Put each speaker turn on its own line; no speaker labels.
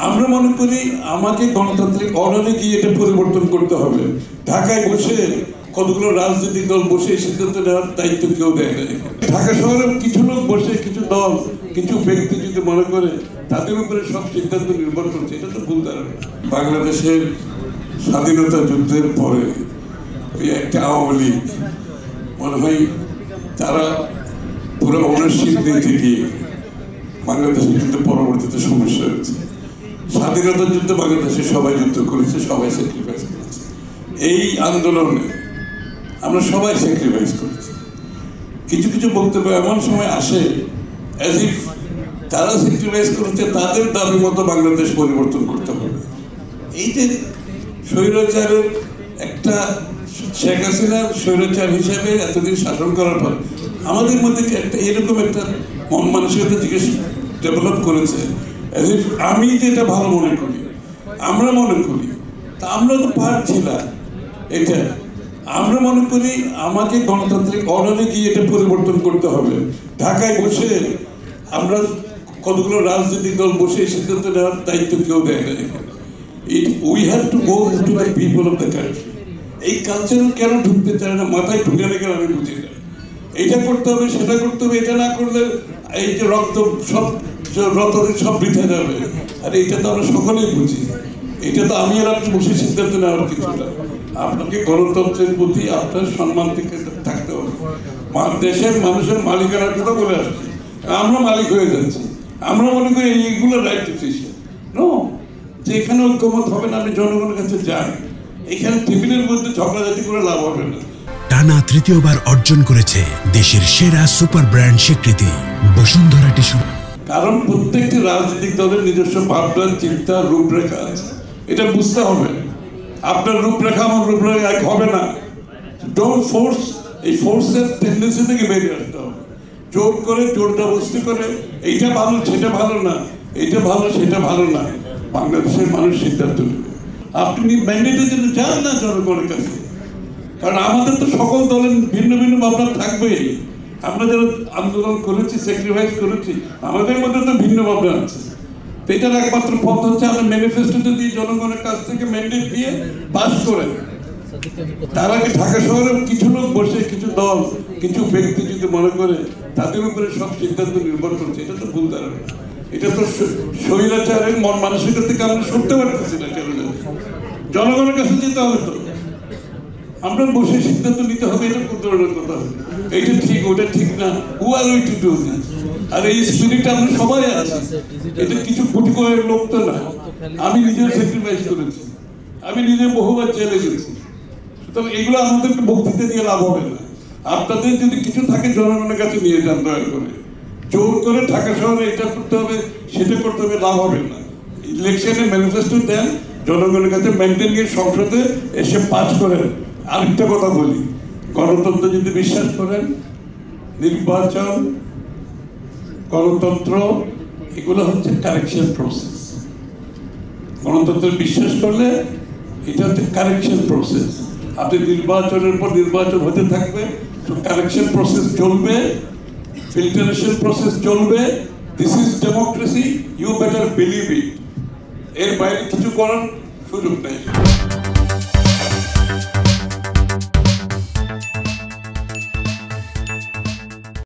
আমরা মনে করি আমাকে গণতান্ত্রিক অর্ডারে গিয়ে এটা পরিবর্তন করতে হবে। ঢাকায় বসে কতগুলো রাজনৈতিক দল বসে সিদ্ধান্ত নেওয়ার দায়িত্ব কেউ দেয় না। ঢাকা শহরে কিছু লোক বসে, কিছু দল, কিছু ব্যক্তি যদি মনে করে তাদের উপরে সব সিদ্ধান্ত নির্ভর করছে, এটা তো ভুল ধারণা। বাংলাদেশের স্বাধীনতা যুদ্ধের পরে ওই একটা আওয়ামী লীগ মনে হয় তারা পুরো ওনারশিপ নিতে গিয়ে বাংলাদেশের যুদ্ধে পরবর্তীতে সমস্যা হয়েছে। স্বাধীনতার যুদ্ধে বাংলাদেশে সবাই যুদ্ধ করেছে, সবাই স্যাক্রিফাইস করেছে। এই আন্দোলনে আমরা সবাই স্যাক্রিফাইস করেছি। কিছু কিছু বক্তব্য এমন সময় আসে অ্যাজ ইফ তারা স্যাক্রিফাইস করেছে, তাদের দাবি মতো বাংলাদেশ পরিবর্তন করতে হবে। এই যে স্বৈরাচারের একটা শেখ হাসিনার স্বৈরাচার হিসেবে এতদিন শাসন করার পর আমাদের মধ্যে একটা এরকম একটা মন মানসিকতা জিজ্ঞেস ডেভেলপ করেছে, আমি যেটা ভালো মনে করি, আমরা মনে করি, তা আমরা তো পারছি না। এটা আমরা মনে করি আমাকে গণতান্ত্রিক অর্ডারে গিয়ে এটা পরিবর্তন করতে হবে। ঢাকায় বসে আমরা কতগুলো রাজনৈতিক দল বসে সিদ্ধান্ত নেওয়ার দায়িত্ব কেউ দেয় না। We have to go to the people of the country. এই কালচার কেন ঢুকতে চায় না, মাথায় ঢুকে না কেন আমি বুঝি না। এটা করতে হবে, সেটা করতে হবে, এটা না করলে এই যে রক্ত সব সব বৃথা যাবে। আর এটা তো আমরা সকলেই বুঝি। এটা তো আমি আর আপনি বসে সিদ্ধান্ত নেওয়ার কিছু না। আপনাকে গণতন্ত্রের প্রতি আপনার সম্মান থেকে থাকতে হবে। দেশের মানুষের মালিকানার কথা বলে আসছি, আমরা মালিক হয়ে যাচ্ছি। আমরা মনে করি এইগুলো রাইট ডিসিশন। নো, যে এখানে ঐক্যমত হবে না, আমি জনগণের কাছে যাই। এখানে টেবিলের মধ্যে ঝগড়াঝাটি করে লাভ হবে না।
টানা তৃতীয়বার অর্জন করেছে দেশের সেরা সুপার ব্র্যান্ড স্বীকৃতি বসুন্ধরা টিস্যু।
কারণ প্রত্যেকটি রাজনৈতিক দলের নিজস্ব ভাবনা, চিন্তা, রূপরেখা আছে, এটা বুঝতে হবে। আপনার রূপরেখা আমার রূপরেখা এক হবে না। ডোন্ট ফোর্স, এই ফোর্সের টেন্ডেন্সি থেকে বেরিয়ে আসতে হবে। জোর করে, জোর জবরদস্তি করে এইটা ভালো সেটা ভালো না, এইটা ভালো সেটা ভালো না, বাংলাদেশের মানুষ সিদ্ধান্ত নেবে। আপনি ম্যান্ডেটের জন্য যান না জনগণের কাছে, কারণ আমাদের তো সকল দলের ভিন্ন ভিন্ন ভাবনা থাকবেই। আমরা যারা আন্দোলন করেছি, স্যাক্রিফাইস করেছি, আমাদের মধ্যে তো ভিন্ন ভাবনা আছে। তো এটার একমাত্র পথ হচ্ছে আমরা ম্যানিফেস্টোতে দিয়ে জনগণের কাছ থেকে ম্যান্ডেট দিয়ে পাস করে তার আগে ঢাকা শহরে কিছু লোক বসে, কিছু দল, কিছু ব্যক্তি যদি মনে করে তাদের উপরে সব সিদ্ধান্ত নির্ভর করছে, এটা তো ভুল ধারণা। এটা তো স্বৈরাচারের মন মানসিকতা থেকে আমরা শুনতে পারতেছি না। কেন জনগণের কাছে যেতে হবে, তো আমরা বসে সিদ্ধান্ত নিতে হবে। এটা কোন ধরনের কথা হবে? এটা ঠিক, ওটা ঠিক না, হু আর উই টু ডু দিস? আর এই স্পিরিট আমরা সবাই আছি। এটা কিছু কোটি করে লোক তো না। আমি নিজেও স্যাক্রিফাইস করেছি, আমি নিজে বহুবার জেলে গেছি। সুতরাং এগুলো আমাদেরকে বক্তৃতা দিয়ে লাভ হবে না। আপনাদের যদি কিছু থাকে জনগণের কাছে নিয়ে যান, দয়া করে। জোর করে ঢাকা শহরে এটা করতে হবে, সেটা করতে হবে, লাভ হবে না। ইলেকশনে ম্যানিফেস্টো দেন, জনগণের কাছে মেনটেন নিয়ে সংসদে এসে পাস করেন। আরেকটা কথা বলি, গণতন্ত্র যদি বিশ্বাস করেন, নির্বাচন, গণতন্ত্র, এগুলো হচ্ছে কারেকশন প্রসেস। গণতন্ত্রে বিশ্বাস করলে এটা হচ্ছে কারেকশন প্রসেস। আপনি নির্বাচনের পর নির্বাচন হতে থাকবে, কারেকশন প্রসেস চলবে, ফিল্টারেশন প্রসেস চলবে। This is democracy, you better believe it. এর বাইরে কিছু করার সুযোগ নেই।